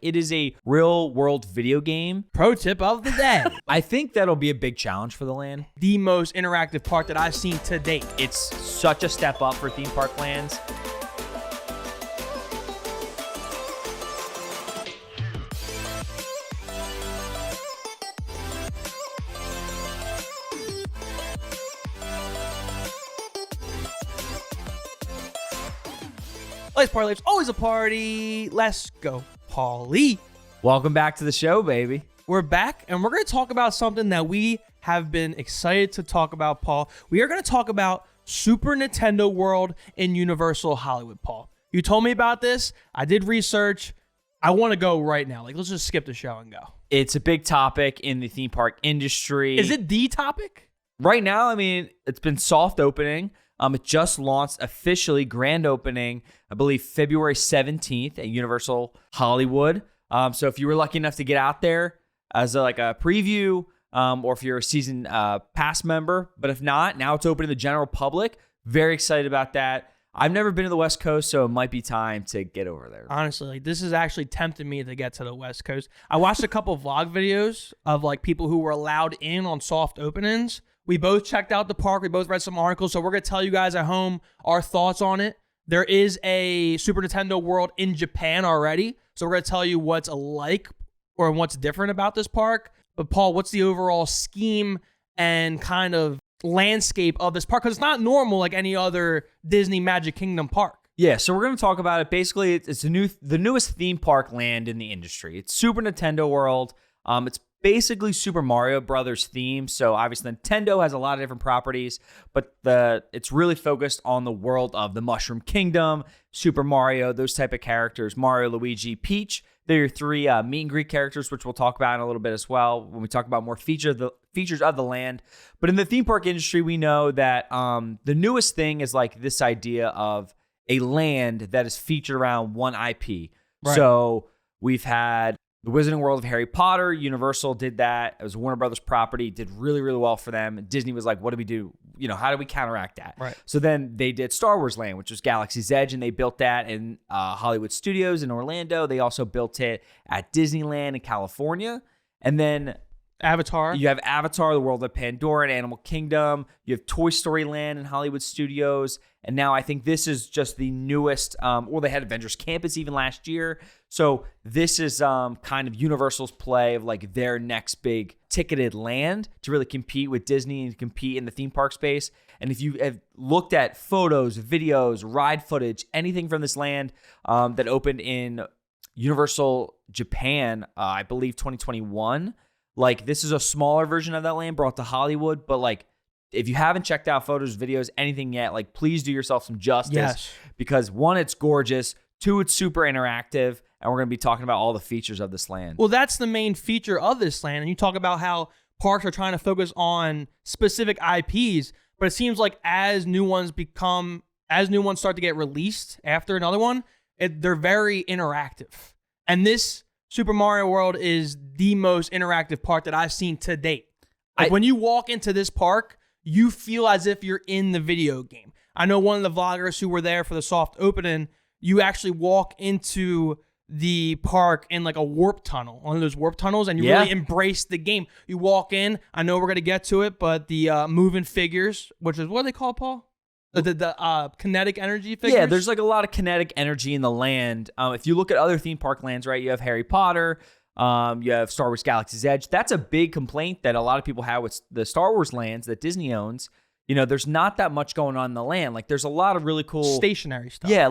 it is a real world video game. Pro tip of the day. I think that'll be a big challenge for the land. The most interactive park that I've seen to date. It's such a step up for theme park lands. Let's party, it's always a party. Let's go, Paulie. Welcome back to the show, baby. We're back, and we're going to talk about something that we have been excited to talk about, Paul. We are going to talk about Super Nintendo World in Universal Hollywood, Paul. You told me about this. I did research. I want to go right now. Let's just skip the show and go. It's a big topic in the theme park industry. Is it the topic? Right now, it's been soft opening. It just launched officially, grand opening, I believe February 17th at Universal Hollywood. So if you were lucky enough to get out there as a preview, or if you're a season pass member, but if not, now it's open to the general public. Very excited about that. I've never been to the West Coast, so it might be time to get over there. Honestly, this is actually tempting me to get to the West Coast. I watched a couple vlog videos of people who were allowed in on soft openings. We both checked out the park. We both read some articles. So we're going to tell you guys at home our thoughts on it. There is a Super Nintendo World in Japan already. So we're going to tell you what's alike or what's different about this park. But Paul, what's the overall scheme and kind of landscape of this park? Because it's not normal like any other Disney Magic Kingdom park. Yeah, so we're going to talk about it. Basically, it's the newest theme park land in the industry. It's Super Nintendo World. It's basically Super Mario Brothers theme. So obviously Nintendo has a lot of different properties, but it's really focused on the world of the Mushroom Kingdom, Super Mario, those type of characters, Mario, Luigi, Peach. They're your three meet and greet characters, which we'll talk about in a little bit as well when we talk about more features of the land. But in the theme park industry, we know that the newest thing is this idea of a land that is featured around one IP. Right. So we've had the Wizarding World of Harry Potter. Universal did that. It was a Warner Brothers property. Did really, really well for them. And Disney was like, what do we do? How do we counteract that? Right. So then they did Star Wars Land, which was Galaxy's Edge, and they built that in Hollywood Studios in Orlando. They also built it at Disneyland in California. And then Avatar. You have Avatar, the World of Pandora and Animal Kingdom. You have Toy Story Land in Hollywood Studios. And now I think this is just the newest, or they had Avengers Campus even last year. So this is kind of Universal's play of their next big ticketed land to really compete with Disney and compete in the theme park space. And if you have looked at photos, videos, ride footage, anything from this land that opened in Universal Japan, I believe 2021, this is a smaller version of that land brought to Hollywood, but if you haven't checked out photos, videos, anything yet, please do yourself some justice. Yes. Because one, it's gorgeous. Two, it's super interactive. And we're going to be talking about all the features of this land. Well, that's the main feature of this land. And you talk about how parks are trying to focus on specific IPs, but it seems like as new ones start to get released after another one, they're very interactive. And this Super Mario World is the most interactive park that I've seen to date. When you walk into this park, you feel as if you're in the video game. I know one of the vloggers who were there for the soft opening, you actually walk into the park in a warp tunnel, one of those warp tunnels, and you really embrace the game. You walk in, I know we're going to get to it, but the moving figures, which is what they call, Paul? The kinetic energy figures? Yeah, there's a lot of kinetic energy in the land. If you look at other theme park lands, right, you have Harry Potter, you have Star Wars Galaxy's Edge. That's a big complaint that a lot of people have with the Star Wars lands that Disney owns. There's not that much going on in the land. There's a lot of really cool stationary stuff. Yeah,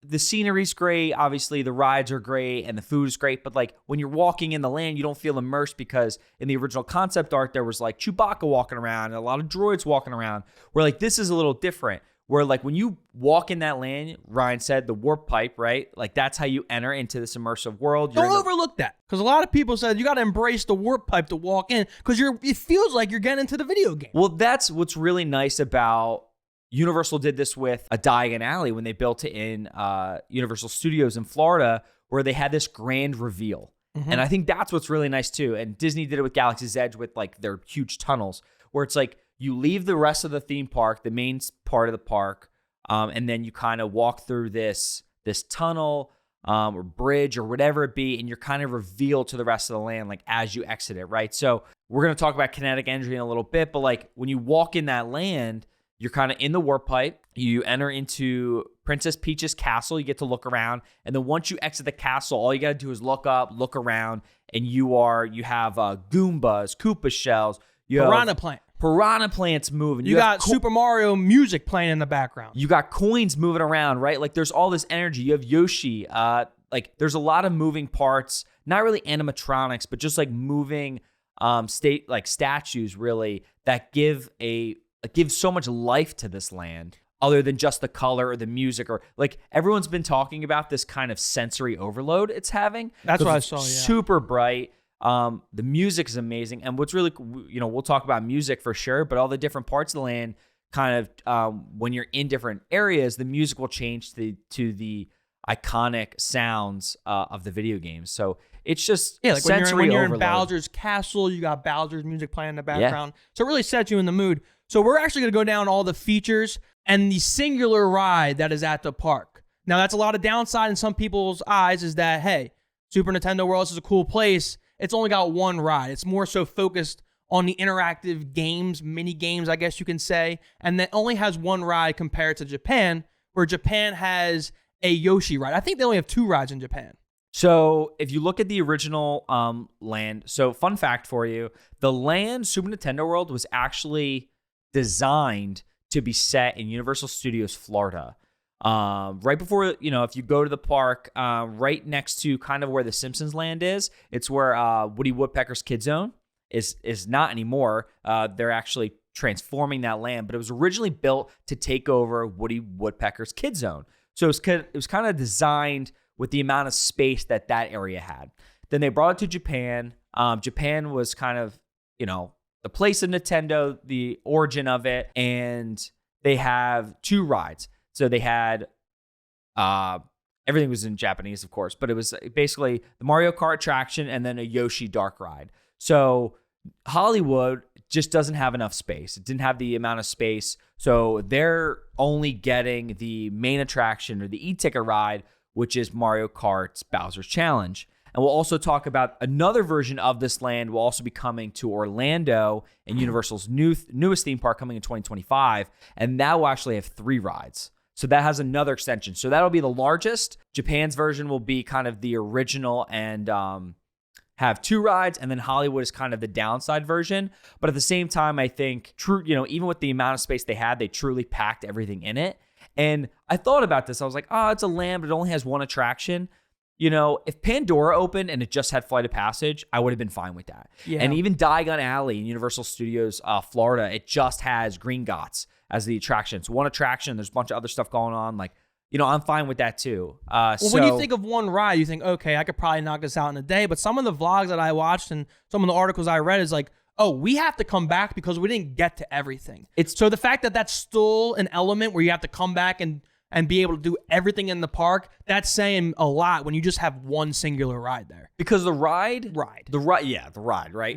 the scenery's great. Obviously, the rides are great and the food is great. But when you're walking in the land, you don't feel immersed because in the original concept art, there was Chewbacca walking around and a lot of droids walking around. Where this is a little different. Where when you walk in that land, Ryan said the warp pipe, right? That's how you enter into this immersive world. Don't overlook that, because a lot of people said you got to embrace the warp pipe to walk in because it feels like you're getting into the video game. Well, that's what's really nice about Universal did this with a Diagon Alley when they built it in Universal Studios in Florida, where they had this grand reveal. Mm-hmm. And I think that's what's really nice too. And Disney did it with Galaxy's Edge with their huge tunnels, where it's you leave the rest of the theme park, the main part of the park, and then you kind of walk through this tunnel or bridge or whatever it be, and you're kind of revealed to the rest of the land like as you exit it, right? So we're going to talk about kinetic energy in a little bit, but like when you walk in that land, you're kind of in the warp pipe. You enter into Princess Peach's castle. You get to look around, and then once you exit the castle, all you got to do is look up, look around, and you have Goombas, Koopa shells, Piranha plants moving. You got Super Mario music playing in the background. You got coins moving around, right? Like there's all this energy. You have Yoshi. Like there's a lot of moving parts. Not really animatronics, but just like moving statues really that give so much life to this land. Other than just the color or the music, or like everyone's been talking about this kind of sensory overload it's having. That's what I saw. Yeah. Super bright. The music is amazing, and what's really, we'll talk about music for sure, but all the different parts of the land, kind of when you're in different areas, the music will change to the iconic sounds of the video games. So it's just like when you're in overload. Bowser's castle, you got Bowser's music playing in the background. Yeah. So it really sets you in the mood. So we're actually going to go down all the features and the singular ride that is at the park. Now, that's a lot of downside in some people's eyes is that, hey, Super Nintendo World, this is a cool place. It's only got one ride. It's more so focused on the interactive games, mini games, I guess you can say, and that only has one ride compared to Japan, where Japan has a Yoshi ride. I think they only have 2 rides in Japan. So if you look at the original land, so fun fact for you, the land Super Nintendo World was actually designed to be set in Universal Studios Florida. Right before, if you go to the park, right next to kind of where the Simpsons land is, it's where Woody Woodpecker's Kid Zone is not anymore. They're actually transforming that land, but it was originally built to take over Woody Woodpecker's Kid Zone. So it was kind of designed with the amount of space that area had. Then they brought it to Japan. Japan was kind of, the place of Nintendo, the origin of it, and they have 2 rides. So they had, everything was in Japanese, of course, but it was basically the Mario Kart attraction and then a Yoshi Dark ride. So Hollywood just doesn't have enough space. It didn't have the amount of space. So they're only getting the main attraction or the e-ticket ride, which is Mario Kart's Bowser's Challenge. And we'll also talk about another version of this land will also be coming to Orlando and Universal's newest theme park coming in 2025. And that will actually have 3 rides. So that has another extension. So that'll be the largest. Japan's version will be kind of the original and have 2 rides. And then Hollywood is kind of the downside version. But at the same time, I think, even with the amount of space they had, they truly packed everything in it. And I thought about this. I was like, it's a land, but it only has 1 attraction. If Pandora opened and it just had Flight of Passage, I would have been fine with that. Yeah. And even Diagon Alley in Universal Studios Florida, it just has Green Gots as the attraction. It's 1 attraction. There's a bunch of other stuff going on. Like, I'm fine with that too. When you think of one ride, you think, okay, I could probably knock this out in a day. But some of the vlogs that I watched and some of the articles I read is like, we have to come back because we didn't get to everything. So the fact that that's still an element where you have to come back and be able to do everything in the park, that's saying a lot when you just have one singular ride there. Because the ride, right?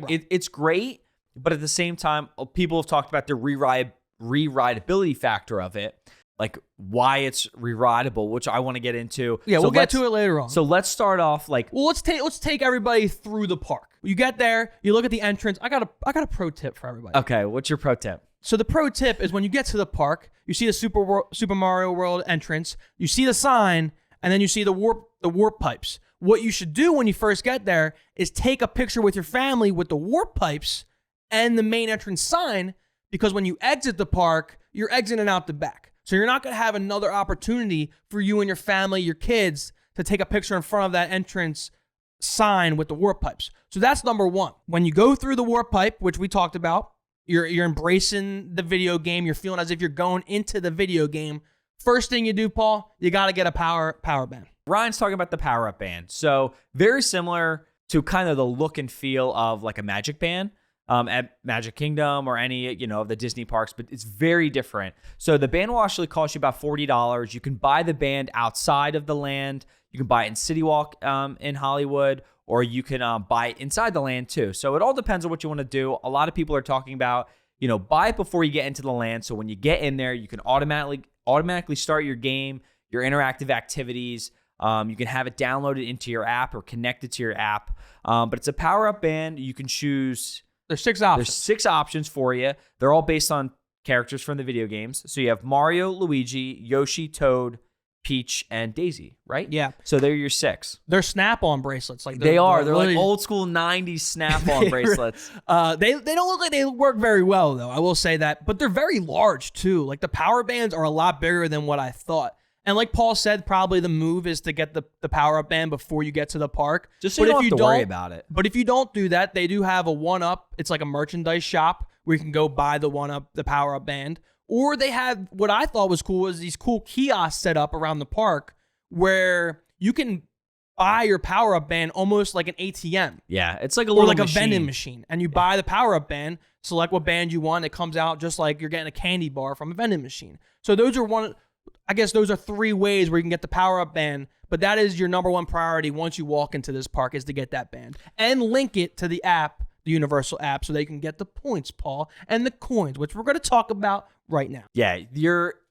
It's great, but at the same time, people have talked about the re-rideability factor of it, like why it's re-rideable, which I want to get into. Yeah, we'll get to it later on. So let's start off let's take everybody through the park. You get there, you look at the entrance. I got a pro tip for everybody. Okay, what's your pro tip? So the pro tip is when you get to the park, you see the Super Mario World entrance, you see the sign, and then you see the warp pipes. What you should do when you first get there is take a picture with your family with the warp pipes and the main entrance sign, because when you exit the park, you're exiting out the back. So you're not going to have another opportunity for you and your family, your kids, to take a picture in front of that entrance sign with the warp pipes. So that's number 1. When you go through the warp pipe, which we talked about, you're embracing the video game. You're feeling as if you're going into the video game. First thing you do, Paul, you got to get a power band. Ryan's talking about the power-up band. So very similar to kind of the look and feel of like a Magic Band at Magic Kingdom or any, of the Disney parks, but it's very different. So the band will actually cost you about $40. You can buy the band outside of the land. You can buy it in City Walk in Hollywood, or you can buy it inside the land too. So it all depends on what you want to do. A lot of people are talking about, buy it before you get into the land. So when you get in there, you can automatically start your game, your interactive activities. You can have it downloaded into your app or connected to your app. But it's a power-up band. You can choose. There's 6 options. There's 6 options for you. They're all based on characters from the video games. So you have Mario, Luigi, Yoshi, Toad, Peach, and Daisy, right? Yeah. So they're your 6. They're snap-on bracelets. Like They're really, like old school 90s snap-on bracelets. They don't look like they work very well, though. I will say that. But they're very large, too. Like, the power bands are a lot bigger than what I thought. And like Paul said, probably the move is to get the power-up band before you get to the park. Just so you don't have to worry about it. But if you don't do that, they do have a 1-up. It's like a merchandise shop where you can go buy the 1-up, the power-up band. Or they have, what I thought was cool, is these cool kiosks set up around the park where you can buy your power-up band almost like an ATM. Yeah, it's like a little a vending machine. And you buy the power-up band, select what band you want. It comes out just like you're getting a candy bar from a vending machine. So those are 3 ways where you can get the power-up band, but that is your number 1 priority once you walk into this park, is to get that band. And link it to the app, the Universal app, so they can get the points, Paul, and the coins, which we're going to talk about right now. Yeah,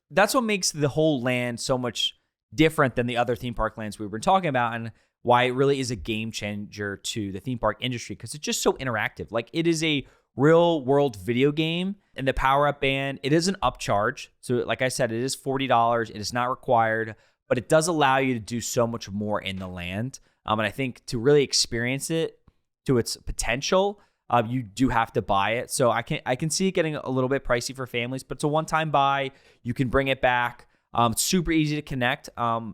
that's what makes the whole land so much different than the other theme park lands we've been talking about, and why it really is a game changer to the theme park industry, because it's just so interactive. Like, it is a real world video game, and the power-up band, it is an upcharge. So like I said, it is $40. It is not required, but it does allow you to do so much more in the land. And I think to really experience it to its potential, you do have to buy it. So I can see it getting a little bit pricey for families, but it's a one-time buy. You can bring it back. It's super easy to connect.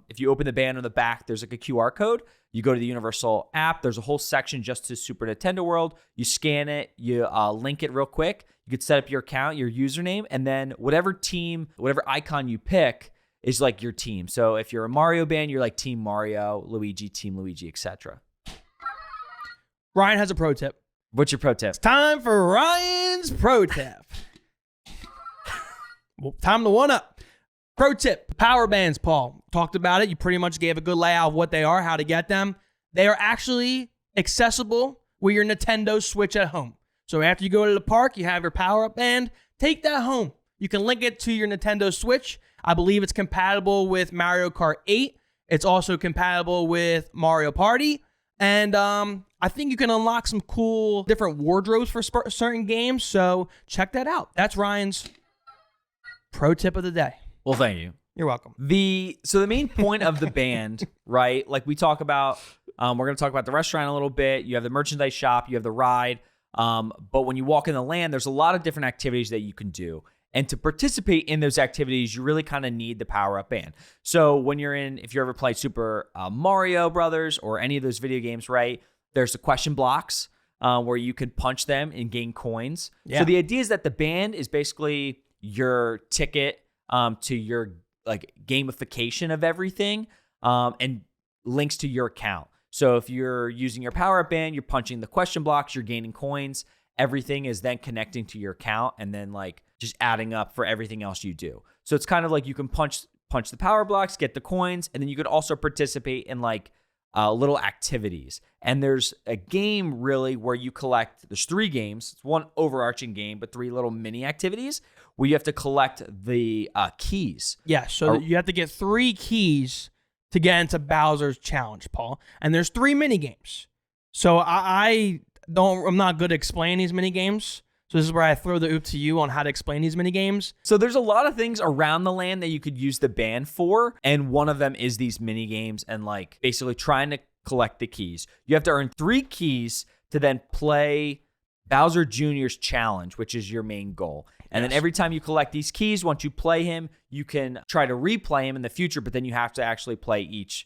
If you open the band on the back, there's like a QR code. You go to the Universal app. There's a whole section just to Super Nintendo World. You scan it. You link it real quick. You could set up your account, your username, and then whatever team, whatever icon you pick is like your team. So if you're a Mario band, you're like Team Mario, Luigi, Team Luigi, etc. Ryan has a pro tip. What's your pro tip? It's time for Ryan's pro tip. Well, time to 1-up. Pro tip, power bands, Paul. Talked about it. You pretty much gave a good layout of what they are, how to get them. They are actually accessible with your Nintendo Switch at home. So after you go to the park, you have your power-up band. Take that home. You can link it to your Nintendo Switch. I believe it's compatible with Mario Kart 8. It's also compatible with Mario Party. And I think you can unlock some cool different wardrobes for certain games. So check that out. That's Ryan's pro tip of the day. Well, thank you. You're welcome. So the main point of the band, right? Like we talk about, we're going to talk about the restaurant a little bit. You have the merchandise shop, you have the ride. But when you walk in the land, there's a lot of different activities that you can do. And to participate in those activities, you really kind of need the power-up band. So when if you ever played Super Mario Brothers or any of those video games, right? There's the question blocks where you can punch them and gain coins. Yeah. So the idea is that the band is basically your ticket to your like gamification of everything, and links to your account. So if you're using your power-up band, you're punching the question blocks, you're gaining coins. Everything is then connecting to your account and then like just adding up for everything else you do. So it's kind of like you can punch the power blocks, get the coins, and then you could also participate in like little activities. And there's a game really where you collect, there's 3 games. It's one overarching game, but 3 little mini activities where you have to collect the keys. Yeah, so you have to get 3 keys to get into Bowser's Challenge, Paul. And there's 3 mini games. So I'm not good at explaining these mini games. So this is where I throw the oop to you on how to explain these mini games. So there's a lot of things around the land that you could use the band for, and one of them is these mini games and like basically trying to collect the keys. You have to earn 3 keys to then play Bowser Jr.'s challenge, which is your main goal. And then every time you collect these keys, once you play him, you can try to replay him in the future, but then you have to actually play each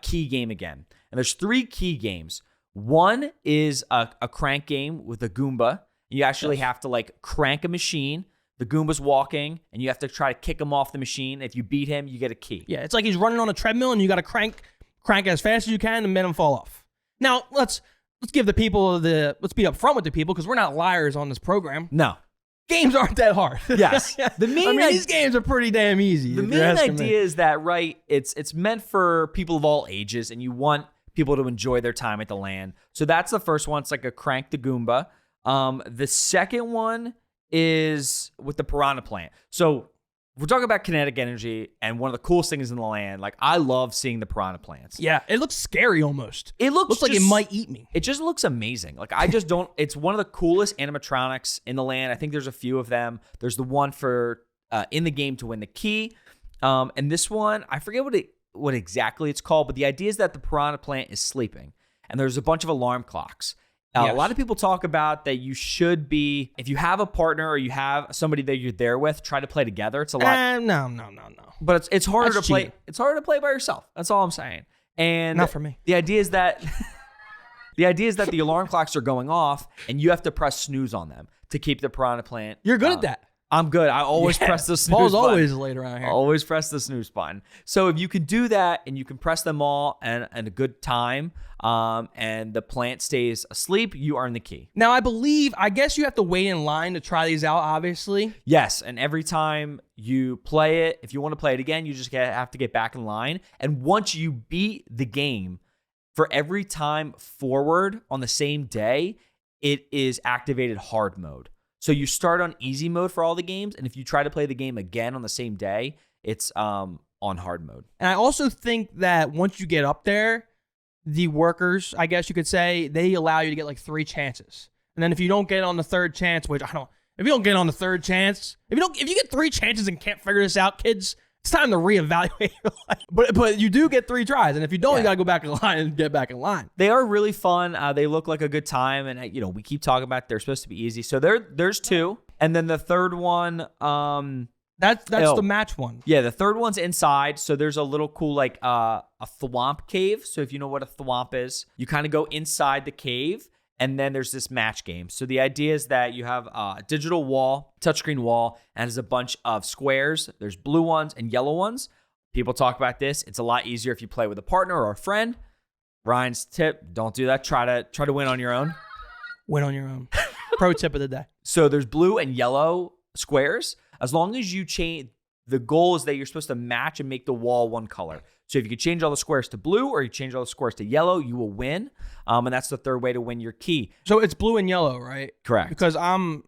key game again. And there's 3 key games. One is a crank game with a Goomba. You actually have to like crank a machine. The Goomba's walking, and you have to try to kick him off the machine. If you beat him, you get a key. Yeah, it's like he's running on a treadmill, and you got to crank as fast as you can and make him fall off. Now let's give the people let's be upfront with the people because we're not liars on this program. No. Games aren't that hard. Yes. These games are pretty damn easy. The main idea is that, right, it's meant for people of all ages, and you want people to enjoy their time at the land. So that's the first one. It's like a crank the Goomba. The second one is with the piranha plant. So we're talking about kinetic energy, and one of the coolest things in the land. Like, I love seeing the piranha plants. Yeah, it looks scary almost. It looks like it might eat me. It just looks amazing. Like, I just don't. It's one of the coolest animatronics in the land. I think there's a few of them. There's the one for in the game to win the key, and this one I forget what exactly it's called, but the idea is that the piranha plant is sleeping, and there's a bunch of alarm clocks. Yes. A lot of people talk about that you should be, if you have a partner or you have somebody that you're there with, try to play together. It's a lot. No. But it's harder That's to play. cheating. It's harder to play by yourself. That's all I'm saying. And Not for me. The idea is that the alarm clocks are going off, and you have to press snooze on them to keep the piranha plant. You're good at that. I'm good. I always press the snooze Paul's button. always late around here. Always press the snooze button. So if you can do that and you can press them all and a good time, and the plant stays asleep, you earn the key. Now, I guess you have to wait in line to try these out, obviously. Yes, and every time you play it, if you want to play it again, you just have to get back in line. And once you beat the game, for every time forward on the same day, it is activated hard mode. So you start on easy mode for all the games, and if you try to play the game again on the same day, it's on hard mode. And I also think that once you get up there, the workers, I guess you could say, they allow you to get like 3 chances. And then if you don't get on the third chance, if you don't get on the third chance, if you get 3 chances and can't figure this out, kids, it's time to reevaluate your life. But you do get 3 tries, and if you don't, you gotta go back in line and get back in line. They are really fun. They look like a good time, and we keep talking about they're supposed to be easy. So there's 2, and then the third one, that's the match one. Yeah, the third one's inside. So there's a little cool like a thwomp cave. So if you know what a thwomp is, you kind of go inside the cave. And then there's this match game. So the idea is that you have a digital wall, touchscreen wall, and there's a bunch of squares. There's blue ones and yellow ones. People talk about this. It's a lot easier if you play with a partner or a friend. Ryan's tip, don't do that. Try to win on your own. Win on your own. Pro tip of the day. So there's blue and yellow squares. As long as you change, the goal is that you're supposed to match and make the wall one color. So if you could change all the squares to blue or you change all the squares to yellow, you will win. And that's the third way to win your key. So it's blue and yellow, right? Correct. Because I'm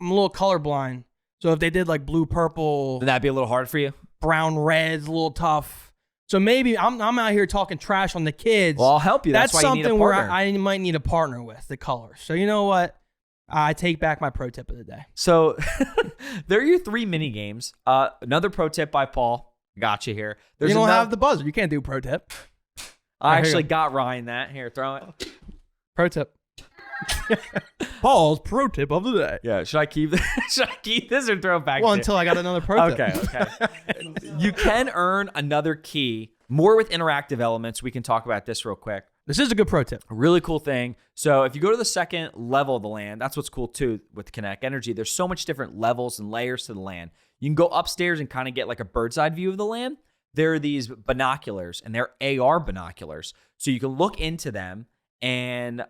a little colorblind. So if they did like blue, purple, would that be a little hard for you? Brown, red's a little tough. So maybe I'm out here talking trash on the kids. Well, I'll help you. That's why something you need a where partner. I might need a partner with the colors. So you know what? I take back my pro tip of the day. So there are your 3 mini games. Another pro tip by Paul. Gotcha here. You don't have the buzzer. You can't do pro tip. I actually got Ryan that. Here, throw it. Pro tip. Paul's pro tip of the day. Yeah, should I keep this or throw it back? Well, until I got another pro tip. Okay. You can earn another key, more with interactive elements. We can talk about this real quick. This is a good pro tip. A really cool thing. So if you go to the second level of the land, that's what's cool too with kinetic energy. There's so much different levels and layers to the land. You can go upstairs and kind of get like a bird's eye view of the land. There are these binoculars, and they're AR binoculars. So you can look into them, and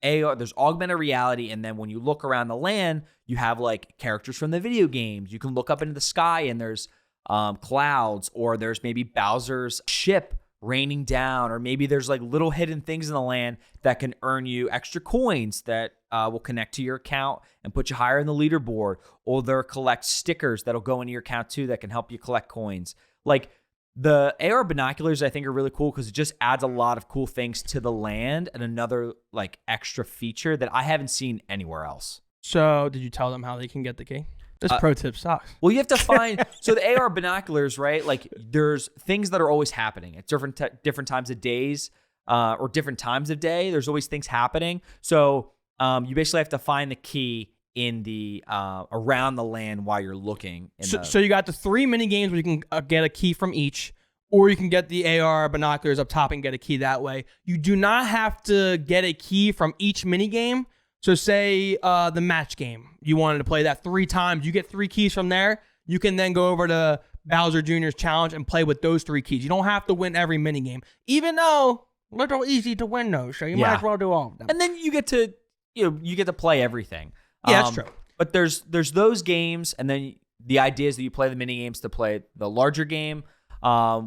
there's augmented reality. And then when you look around the land, you have like characters from the video games. You can look up into the sky, and there's clouds, or there's maybe Bowser's ship raining down, or maybe there's like little hidden things in the land that can earn you extra coins that will connect to your account and put you higher in the leaderboard, or they'll collect stickers that'll go into your account too that can help you collect coins. Like the AR binoculars, I think are really cool because it just adds a lot of cool things to the land and another like extra feature that I haven't seen anywhere else. So did you tell them how they can get the key? This pro tip sucks. Well, you have to find, so the AR binoculars, right? Like there's things that are always happening at different times of days or different times of day. There's always things happening. So you basically have to find the key in the around the land while you're looking. So you got the 3 mini games where you can get a key from each, or you can get the AR binoculars up top and get a key that way. You do not have to get a key from each mini game. So say the match game, you wanted to play that 3 times. You get 3 keys from there. You can then go over to Bowser Jr.'s challenge and play with those 3 keys. You don't have to win every mini game, even though a little easy to win those. So you might as well do all of them. And then you get to play everything. Yeah, that's true. But there's those games, and then the idea is that you play the mini games to play the larger game,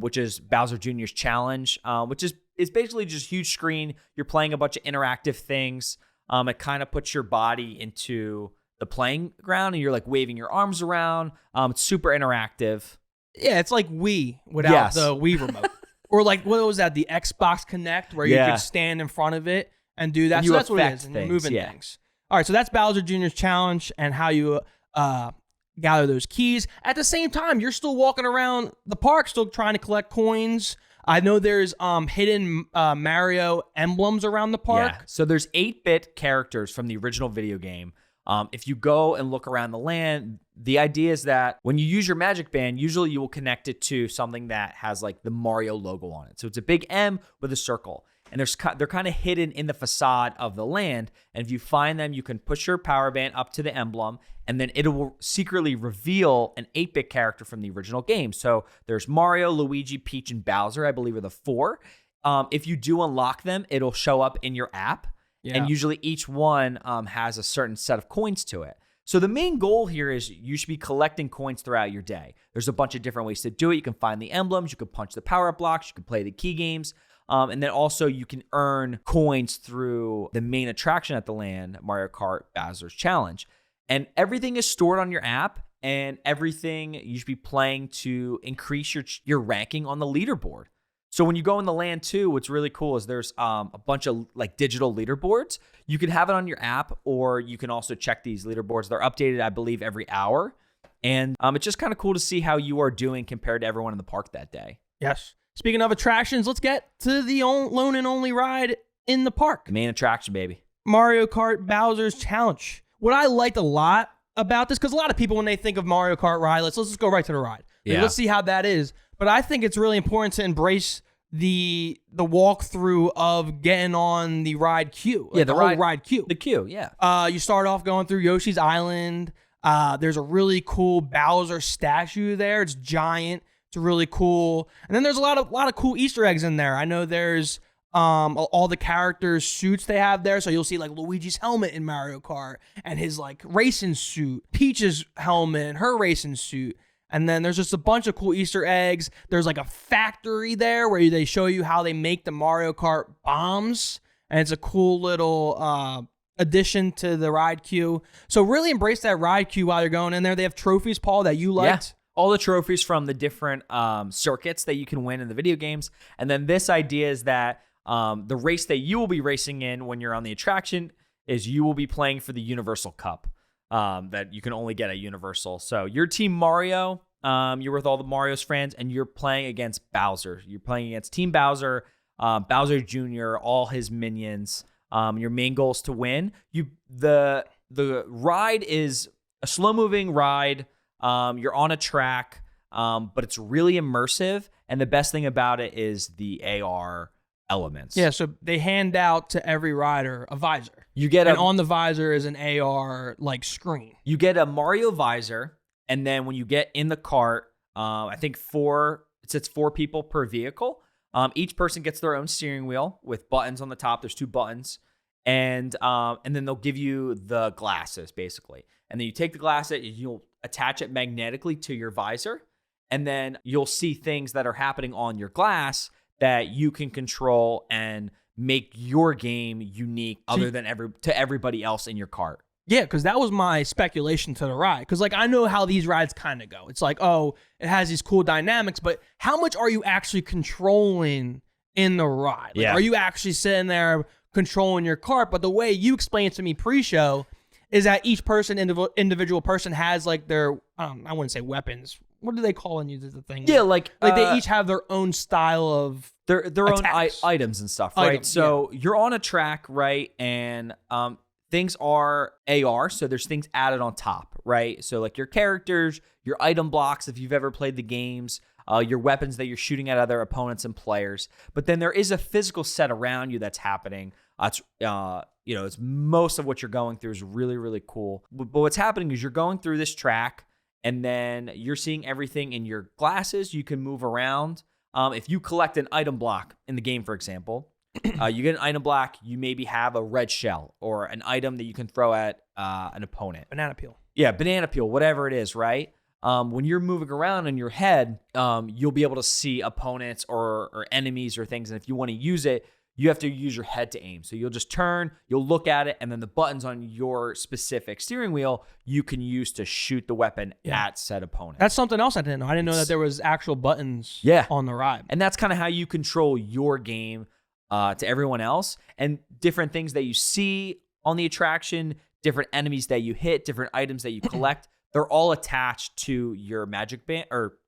which is Bowser Jr.'s challenge, which is basically just huge screen. You're playing a bunch of interactive things. It kind of puts your body into the playing ground, and you're like waving your arms around. It's super interactive. Yeah, it's like Wii without the Wii remote. Or like, what was that? The Xbox Connect, where you could stand in front of it and do that. So that's what it is. And you're moving things. All right, so that's Bowser Jr.'s challenge and how you gather those keys. At the same time, you're still walking around the park, still trying to collect coins. I know there's hidden Mario emblems around the park. Yeah. So there's 8-bit characters from the original video game. If you go and look around the land, the idea is that when you use your Magic Band, usually you will connect it to something that has like the Mario logo on it. So it's a big M with a circle. And they're kind of hidden in the facade of the land. And if you find them, you can push your power band up to the emblem, and then it will secretly reveal an 8-bit character from the original game. So there's Mario, Luigi, Peach, and Bowser, I believe are the 4. If you do unlock them, it'll show up in your app. Yeah. And usually each one has a certain set of coins to it. So the main goal here is you should be collecting coins throughout your day. There's a bunch of different ways to do it. You can find the emblems, you can punch the power-up blocks, you can play the key games. And then also you can earn coins through the main attraction at the land, Mario Kart Bowser's Challenge. And everything is stored on your app, and everything you should be playing to increase your ranking on the leaderboard. So when you go in the land too, what's really cool is there's a bunch of like digital leaderboards. You can have it on your app, or you can also check these leaderboards. They're updated, I believe, every hour. And it's just kind of cool to see how you are doing compared to everyone in the park that day. Yes. Speaking of attractions, let's get to the lone and only ride in the park. The main attraction, baby. Mario Kart Bowser's Challenge. What I liked a lot about this, because a lot of people, when they think of Mario Kart Ride, let's just go right to the ride. Like, let's see how that is. But I think it's really important to embrace the walkthrough of getting on the ride queue. Like the whole ride queue. The queue, yeah. You start off going through Yoshi's Island. There's a really cool Bowser statue there. It's giant. It's really cool. And then there's a lot of cool Easter eggs in there. I know there's all the characters' suits they have there. So you'll see like Luigi's helmet in Mario Kart and his like racing suit, Peach's helmet and her racing suit. And then there's just a bunch of cool Easter eggs. There's like a factory there where they show you how they make the Mario Kart bombs. And it's a cool little addition to the ride queue. So really embrace that ride queue while you're going in there. They have trophies, Paul, that you liked. Yeah. All the trophies from the different circuits that you can win in the video games. And then this idea is that the race that you will be racing in when you're on the attraction is you will be playing for the Universal Cup that you can only get at Universal. So you're Team Mario. You're with all the Mario's friends, and you're playing against Bowser. You're playing against Team Bowser, Bowser Jr., all his minions. Your main goal is to win. The ride is a slow-moving ride. You're on a track, but it's really immersive. And the best thing about it is the AR elements. Yeah, so they hand out to every rider a visor. And on the visor is an AR like screen. You get a Mario visor, and then when you get in the cart, I think it sits 4 people per vehicle. Each person gets their own steering wheel with buttons on the top. There's 2 buttons. And then they'll give you the glasses, basically. And then you take the glasses, you'll attach it magnetically to your visor, and then you'll see things that are happening on your glass that you can control and make your game unique to everybody else in your cart. Yeah, because that was my speculation to the ride. Because like I know how these rides kind of go. It's like, oh, it has these cool dynamics, but how much are you actually controlling in the ride? Like, are you actually sitting there controlling your cart? But the way you explained it to me pre-show is that each person, individual person, has like their I wouldn't say weapons. What do they call and use the thing? Yeah, like they each have their own style of their own items and stuff, right? So you're on a track, right? And things are AR, so there's things added on top, right? So like your characters, your item blocks, if you've ever played the games, your weapons that you're shooting at other opponents and players. But then there is a physical set around you that's happening. It's most of what you're going through is really, really cool. But what's happening is you're going through this track, and then you're seeing everything in your glasses. You can move around. If you collect an item block in the game, for example, you get an item block, you maybe have a red shell or an item that you can throw at an opponent. Banana peel. Yeah, banana peel, whatever it is, right? When you're moving around in your head, you'll be able to see opponents or enemies or things. And if you want to use it, you have to use your head to aim. So you'll just turn, you'll look at it, and then the buttons on your specific steering wheel you can use to shoot the weapon at said opponent. That's something else I didn't know. I didn't know that there was actual buttons on the ride. And that's kind of how you control your game to everyone else, and different things that you see on the attraction, different enemies that you hit, different items that you collect. They're all attached to your magic band, or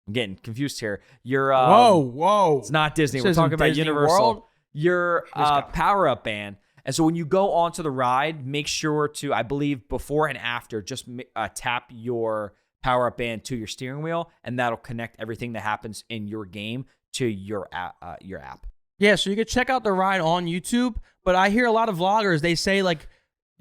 I'm getting confused here. Your whoa. It's not Disney. This We're isn't talking about Disney Universal. World? Your power-up band. And so when you go onto the ride, make sure to, I believe, before and after, just tap your power-up band to your steering wheel, and that'll connect everything that happens in your game to your app. Yeah, so you can check out the ride on YouTube, but I hear a lot of vloggers, they say like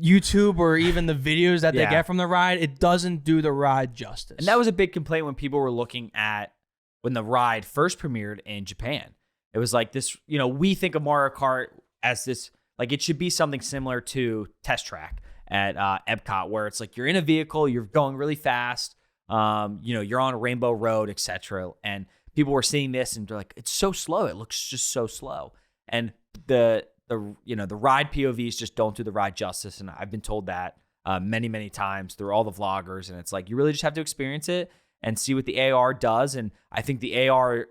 YouTube or even the videos that they get from the ride, it doesn't do the ride justice. And that was a big complaint when people were looking at when the ride first premiered in Japan. It was like this, we think of Mario Kart as this, like it should be something similar to Test Track at Epcot, where it's like you're in a vehicle, you're going really fast, you're on a rainbow road, etc. And people were seeing this and they're like, it's so slow. It looks just so slow. And the ride POVs just don't do the ride justice. And I've been told that many, many times through all the vloggers. And it's like, you really just have to experience it and see what the AR does. And I think the AR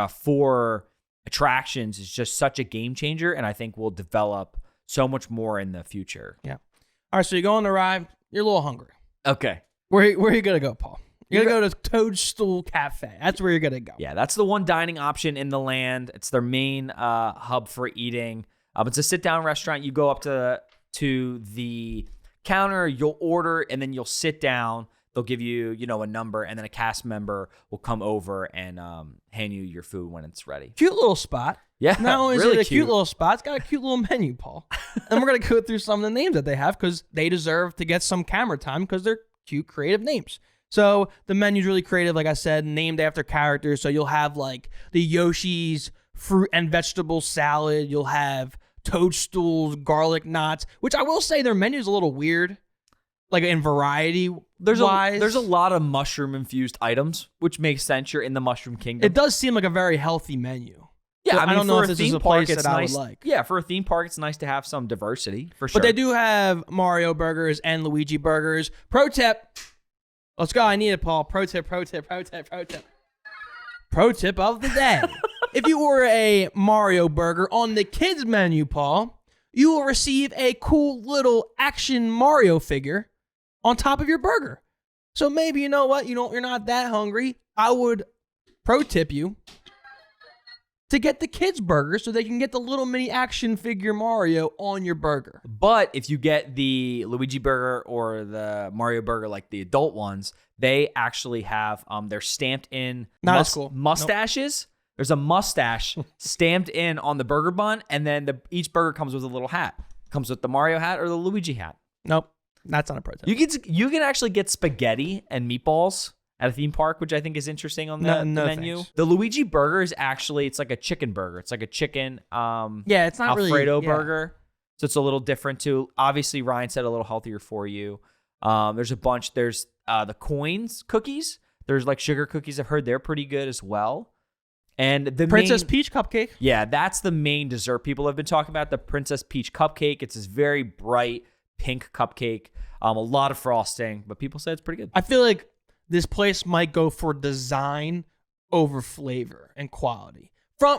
for attractions is just such a game changer. And I think will develop so much more in the future. Yeah. All right. So you go on the ride. You're a little hungry. Okay. Where are you going to go, Paul? You're going to go to Toadstool Café. That's where you're going to go. Yeah, that's the one dining option in the land. It's their main hub for eating. It's a sit-down restaurant. You go up to the counter, you'll order, and then you'll sit down. They'll give you, a number, and then a cast member will come over and hand you your food when it's ready. Cute little spot. Yeah, not only really is it a cute little spot, it's got a cute little menu, Paul. And we're going to go through some of the names that they have because they deserve to get some camera time because they're cute, creative names. So the menu's really creative, like I said, named after characters. So you'll have like the Yoshi's fruit and vegetable salad. You'll have Toadstool's garlic knots, which I will say their menu's a little weird, like in variety. There's a lot of mushroom infused items, which makes sense. You're in the Mushroom Kingdom. It does seem like a very healthy menu. Yeah, so I mean, I don't know for if a this is theme a park, place it's that I nice. would like. Yeah, for a theme park, it's nice to have some diversity, for sure. But they do have Mario burgers and Luigi burgers. Pro tip. Let's go. I need it, Paul. Pro tip. Pro tip of the day. If you order a Mario burger on the kids menu, Paul, you will receive a cool little action Mario figure on top of your burger. So maybe, you know what? You're not that hungry. I would pro tip you to get the kids burger so they can get the little mini action figure Mario on your burger. But if you get the Luigi burger or the Mario burger, like the adult ones, they actually have they're stamped in mustaches. Nope. There's a mustache stamped in on the burger bun, and then each burger comes with a little hat. Comes with the Mario hat or the Luigi hat. Nope, that's not a pro tip. You can actually get spaghetti and meatballs at a theme park, which I think is interesting on the menu. Thanks. The Luigi burger is actually, it's like a chicken burger. It's like a chicken it's not Alfredo really, burger. So it's a little different too. Obviously, Ryan said a little healthier for you. There's a bunch. There's the coins cookies. There's like sugar cookies. I've heard they're pretty good as well. And the Princess Peach cupcake. Yeah, that's the main dessert people have been talking about. The Princess Peach cupcake. It's this very bright pink cupcake. A lot of frosting, but people say it's pretty good. I feel like this place might go for design over flavor and quality.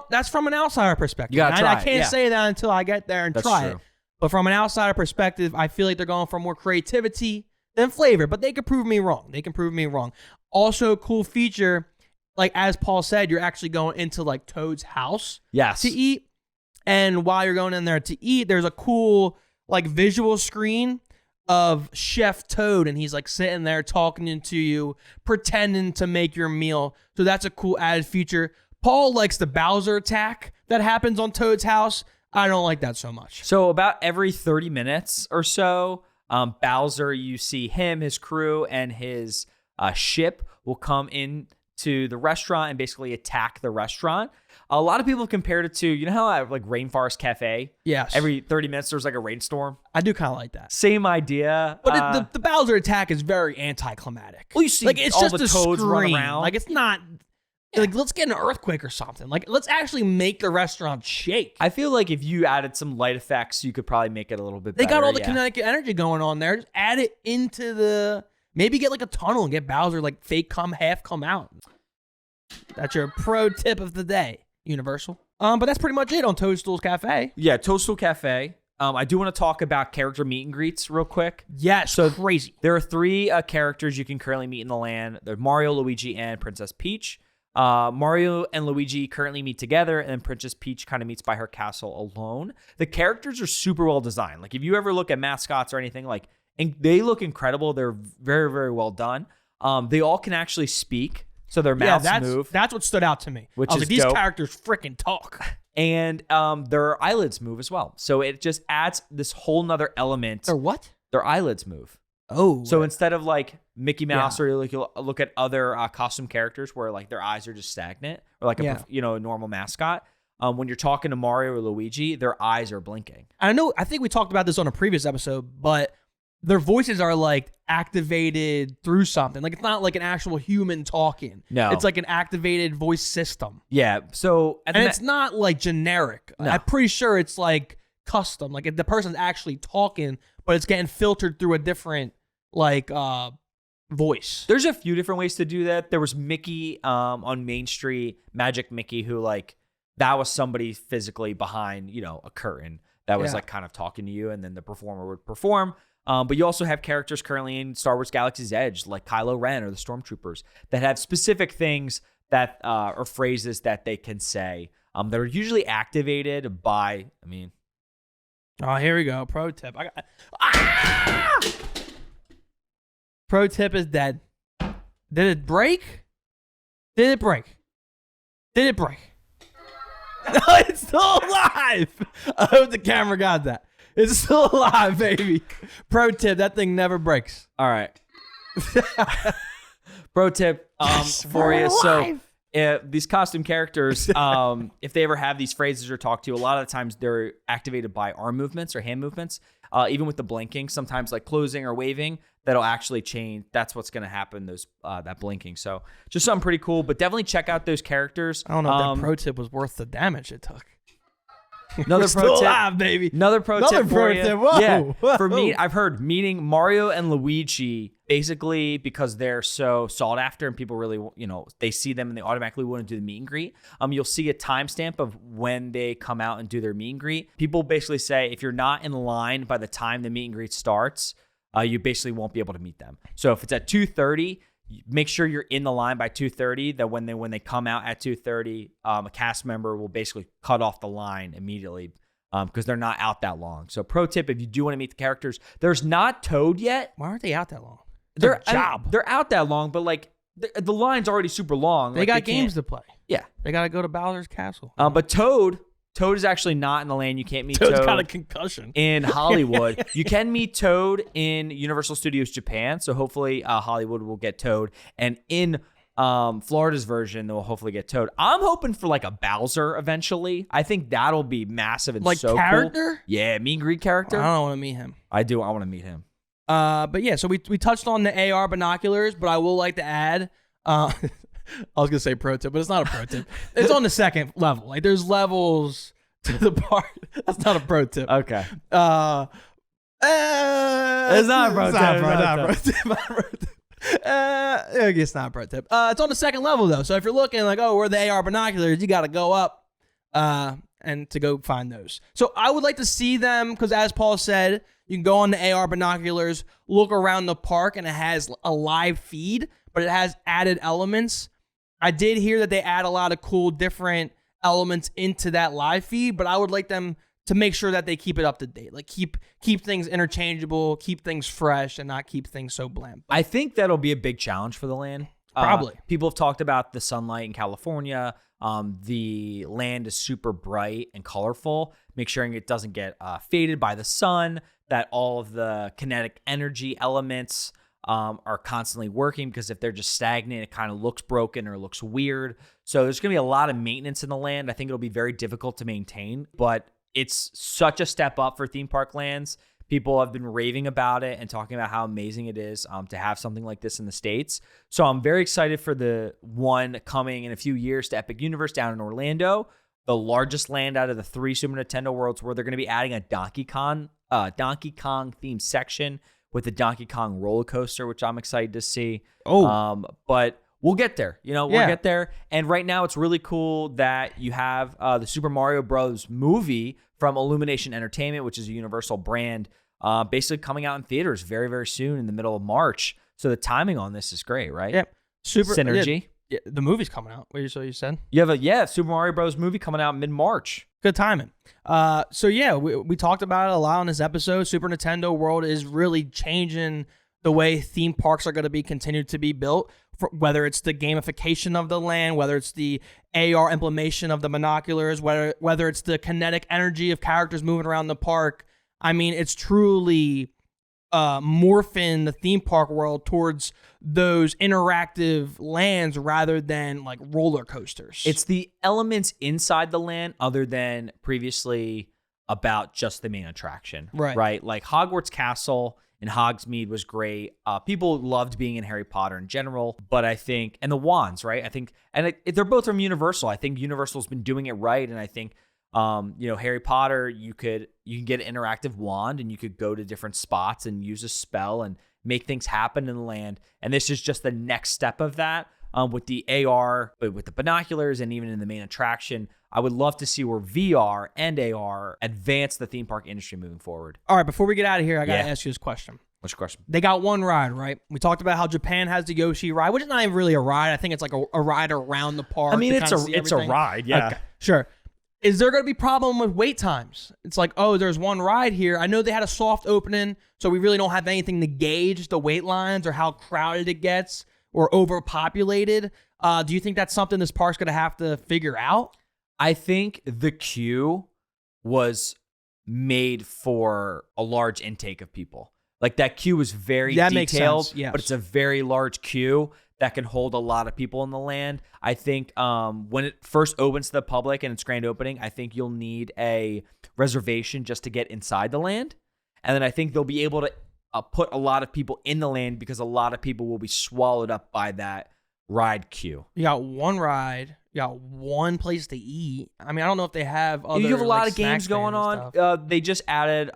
That's from an outsider perspective. You gotta try I can't say that until I get there and try it. But from an outsider perspective, I feel like they're going for more creativity than flavor. But they could prove me wrong. Also, cool feature, like as Paul said, you're actually going into like Toad's house to eat. And while you're going in there to eat, there's a cool like visual screen of Chef Toad, and he's like sitting there talking to you, pretending to make your meal. So that's a cool added feature. Paul likes the Bowser attack that happens on Toad's house. I don't like that so much. So about every 30 minutes or so, Bowser, you see him, his crew, and his ship will come in to the restaurant and basically attack the restaurant. A lot of people have compared it to, you know how at like Rainforest Cafe? Yes. Every 30 minutes there's like a rainstorm. I do kind of like that. Same idea. But the Bowser attack is very anticlimactic. Well, you see like it's all just the a toads scream. run around. Like it's not Like, let's get an earthquake or something. Like, let's actually make the restaurant shake. I feel like if you added some light effects, you could probably make it a little bit better. They got all the kinetic energy going on there. Just add it into the... Maybe get like a tunnel and get Bowser like fake come, half come out. That's your pro tip of the day, Universal. But that's pretty much it on Toadstool Café. Yeah, Toadstool Café. I do want to talk about character meet and greets real quick. Yes, so crazy. There are 3 characters you can currently meet in the land. They're Mario, Luigi, and Princess Peach. Mario and Luigi currently meet together, and then Princess Peach kind of meets by her castle alone. The characters are super well designed. Like, if you ever look at mascots or anything, like, and they look incredible. They're very, very well done. They all can actually speak, so their mouths move. That's what stood out to me. Which I was is like, these dope. characters freaking talk. And their eyelids move as well. So it just adds this whole nother element. Or what? Their eyelids move. Oh. So instead of like Mickey Mouse or like you'll look at other costume characters where like their eyes are just stagnant, or like a normal mascot. When you're talking to Mario or Luigi, their eyes are blinking. I think we talked about this on a previous episode, but their voices are like activated through something. Like, it's not like an actual human talking. No. It's like an activated voice system. Yeah. So And it's not like generic. No. I'm pretty sure it's like custom. Like, if the person's actually talking, but it's getting filtered through a different like voice. There's a few different ways to do that. There was Mickey on Main Street, Magic Mickey, who like that was somebody physically behind, a curtain that was like kind of talking to you, and then the performer would perform. But you also have characters currently in Star Wars Galaxy's Edge, like Kylo Ren or the Stormtroopers, that have specific things that or phrases that they can say that are usually activated by, Oh, here we go. Pro tip. Pro tip is dead. Did it break? Did it break? Did it break? No, it's still alive. I hope the camera got that. It's still alive, baby. Pro tip, that thing never breaks. All right. Pro tip for you. So these costume characters, if they ever have these phrases or talk to you, a lot of the times they're activated by arm movements or hand movements. Even with the blinking, sometimes like closing or waving, that'll actually change. That's what's going to happen, those that blinking. So just something pretty cool, but definitely check out those characters. I don't know if that pro tip was worth the damage it took. Another pro tip, alive, baby. Another pro tip for you. Whoa, yeah, whoa. For me, I've heard meeting Mario and Luigi basically because they're so sought after and people really, they see them and they automatically want to do the meet and greet. You'll see a timestamp of when they come out and do their meet and greet. People basically say if you're not in line by the time the meet and greet starts, you basically won't be able to meet them. So if it's at 2:30. Make sure you're in the line by 2:30. That when they come out at 2:30, a cast member will basically cut off the line immediately because they're not out that long. So pro tip: if you do want to meet the characters, there's not Toad yet. Why aren't they out that long? They're out that long, but like the line's already super long. They got games to play. Yeah, they got to go to Bowser's Castle. But Toad is actually not in the land. You can't meet Toad. Toad's got a concussion. In Hollywood. You can meet Toad in Universal Studios Japan, so hopefully Hollywood will get Toad. And in Florida's version, they'll hopefully get Toad. I'm hoping for like a Bowser eventually. I think that'll be massive and like so character? Cool. Yeah, meet and greet character. I don't want to meet him. I do. I want to meet him. But yeah, so we touched on the AR binoculars, but I will like to add... I was gonna say pro tip, but it's not a pro tip. It's on the second level. Like there's levels to the part. That's not a pro tip. Okay. It's not a pro tip. It's not a pro tip. It's on the second level though. So if you're looking like, oh, where are the AR binoculars, you got to go up and to go find those. So I would like to see them because, as Paul said, you can go on the AR binoculars, look around the park, and it has a live feed, but it has added elements. I did hear that they add a lot of cool different elements into that live feed, but I would like them to make sure that they keep it up to date. Like keep things interchangeable, keep things fresh, and not keep things so bland. I think that'll be a big challenge for the land. Probably. People have talked about the sunlight in California. The land is super bright and colorful. Make sure it doesn't get faded by the sun, that all of the kinetic energy elements are constantly working, because if they're just stagnant, it kind of looks broken or looks weird. So there's going to be a lot of maintenance in the land. I think it'll be very difficult to maintain, but it's such a step up for theme park lands People have been raving about it and talking about how amazing it is to have something like this in the States. So I'm very excited for the one coming in a few years to Epic Universe down in Orlando, the largest land out of the 3 Super Nintendo worlds, where they're going to be adding a Donkey Kong themed section with the Donkey Kong roller coaster, which I'm excited to see. But we'll get there. We'll get there. And right now it's really cool that you have the Super Mario Bros. Movie from Illumination Entertainment, which is a Universal brand, basically coming out in theaters very, very soon in the middle of March. So the timing on this is great, right? Yep. Super synergy. Yeah, the movie's coming out. So you said? You have Super Mario Bros. Movie coming out mid-March. Good timing. We talked about it a lot on this episode. Super Nintendo World is really changing the way theme parks are going to be continued to be built, whether it's the gamification of the land, whether it's the AR implementation of the binoculars, whether it's the kinetic energy of characters moving around the park. I mean, it's truly morphing the theme park world towards those interactive lands rather than like roller coasters. It's the elements inside the land other than previously about just the main attraction. Right? Like Hogwarts Castle and Hogsmeade was great. People loved being in Harry Potter in general, but I think, and the wands, right? I think, and they're both from Universal. I think Universal's been doing it right, and I think, Harry Potter, you can get an interactive wand, and you could go to different spots and use a spell and make things happen in the land. And this is just the next step of that with the AR, but with the binoculars, and even in the main attraction. I would love to see where VR and AR advance the theme park industry moving forward. All right, before we get out of here, I got to ask you this question. What's your question? They got one ride, right? We talked about how Japan has the Yoshi ride, which is not even really a ride. I think it's like a ride around the park. I mean, it's a ride, yeah. Okay, sure. Is there going to be a problem with wait times? It's like, oh, there's one ride here. I know they had a soft opening, so we really don't have anything to gauge the wait lines or how crowded it gets or overpopulated. Do you think that's something this park's going to have to figure out? I think the queue was made for a large intake of people. Like that queue was very detailed, makes sense, yes. But it's a very large queue that can hold a lot of people in the land. I think when it first opens to the public and its grand opening, I think you'll need a reservation just to get inside the land. And then I think they'll be able to put a lot of people in the land because a lot of people will be swallowed up by that ride queue. You got one ride. You got one place to eat. I mean, I don't know if they have other. You have a lot of snack games going stands on. They just added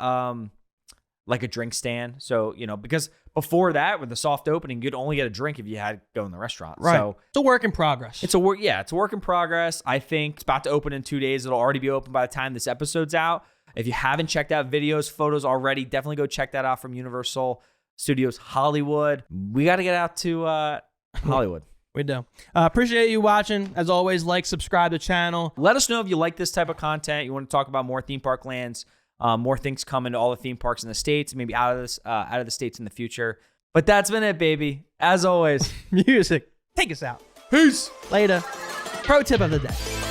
like a drink stand. So, because before that, with the soft opening, you'd only get a drink if you had to go in the restaurant. Right. So it's a work in progress. It's a work in progress. I think it's about to open in 2 days. It'll already be open by the time this episode's out. If you haven't checked out videos, photos already, definitely go check that out from Universal Studios Hollywood. We got to get out to Hollywood. We do. Appreciate you watching. As always, like, subscribe to the channel. Let us know if you like this type of content. You want to talk about more theme park lands, more things coming to all the theme parks in the States, maybe out of the States in the future. But that's been it, baby. As always, music. Take us out. Peace. Later. Pro tip of the day.